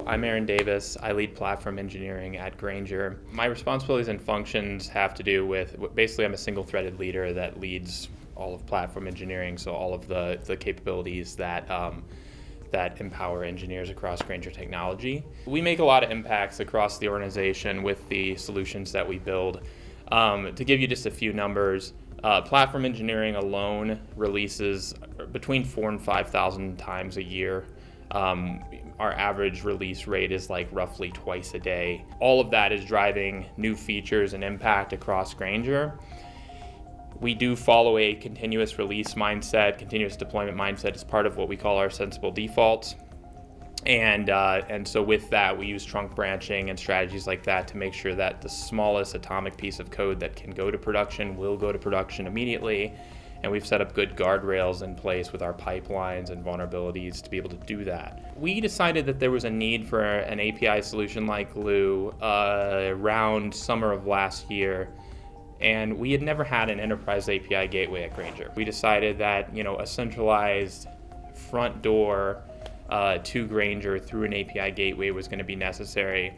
I'm Aaron Davis. I lead platform engineering at Grainger. My responsibilities and functions have to do with, basically I'm a single-threaded leader that leads all of platform engineering, so all of the capabilities that that empower engineers across Grainger technology. We make a lot of impacts across the organization with the solutions that we build. To give you just a few numbers, platform engineering alone releases between 4,000 and 5,000 times a year. Our average release rate is like roughly twice a day. All of that is driving new features and impact across Grainger. We do follow a continuous release mindset, continuous deployment mindset as part of what we call our sensible defaults. And so with that, we use trunk branching and strategies like that to make sure that the smallest atomic piece of code that can go to production will go to production immediately. And we've set up good guardrails in place with our pipelines and vulnerabilities to be able to do that. We decided that there was a need for an API solution like Gloo around summer of last year. And we had never had an enterprise API gateway at Grainger. We decided that, a centralized front door to Grainger through an API gateway was going to be necessary.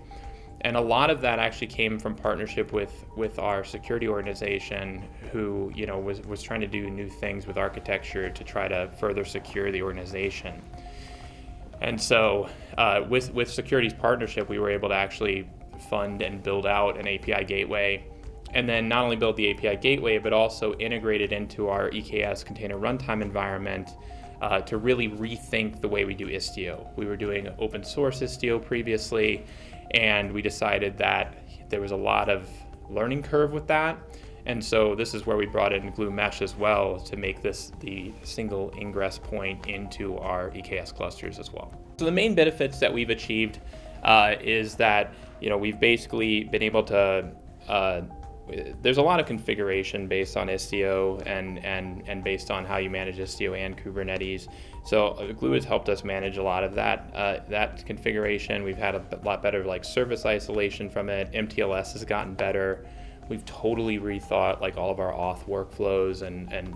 And a lot of that actually came from partnership with our security organization, who was trying to do new things with architecture to try to further secure the organization. And so with security's partnership, we were able to actually fund and build out an API gateway. And then not only build the API gateway, but also integrate it into our EKS container runtime environment to really rethink the way we do Istio. We were doing open source Istio previously, and we decided that there was a lot of learning curve with that. And so this is where we brought in Gloo Mesh as well to make this the single ingress point into our EKS clusters as well. So the main benefits that we've achieved is that we've basically been able to there's a lot of configuration based on Istio and based on how you manage Istio and Kubernetes. So Gloo has helped us manage a lot of that configuration. We've had a lot better service isolation from it. MTLS has gotten better. We've totally rethought all of our auth workflows and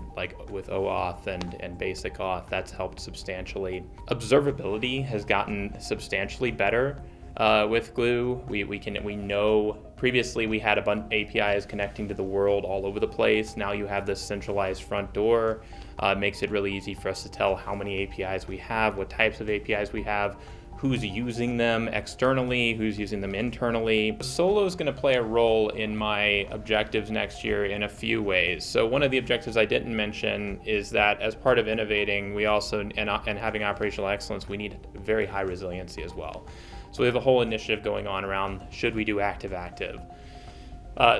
with OAuth and basic auth. That's helped substantially. Observability has gotten substantially better. With Gloo, we know previously we had a bunch of APIs connecting to the world all over the place. Now you have this centralized front door. Makes it really easy for us to tell how many APIs we have, what types of APIs we have, who's using them externally, who's using them internally. Solo is going to play a role in my objectives next year in a few ways. So one of the objectives I didn't mention is that as part of innovating, we also, and having operational excellence, we need very high resiliency as well. So we have a whole initiative going on around, should we do active-active?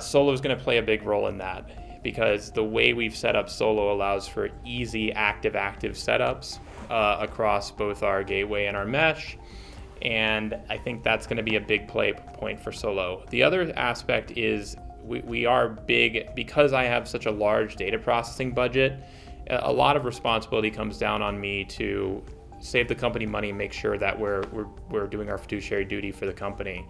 Solo is going to play a big role in that, because the way we've set up Solo allows for easy active-active setups across both our gateway and our mesh. And I think that's going to be a big play point for Solo. The other aspect is we are big, because I have such a large data processing budget, a lot of responsibility comes down on me to save the company money and make sure that we're doing our fiduciary duty for the company.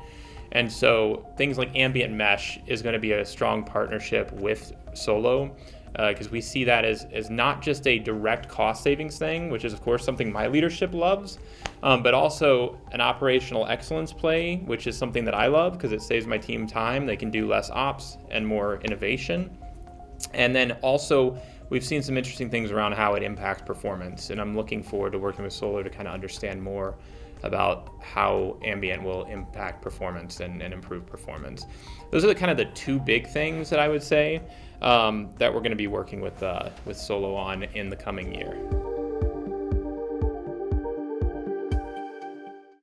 And so things like ambient mesh is going to be a strong partnership with Solo, because we see that as not just a direct cost savings thing, which is of course something my leadership loves, but also an operational excellence play, which is something that I love because it saves my team time. They can do less ops and more innovation. And then also we've seen some interesting things around how it impacts performance, and I'm looking forward to working with Solo to kind of understand more about how ambient will impact performance and improve performance. Those are the two big things that I would say that we're going to be working with Solo on in the coming year.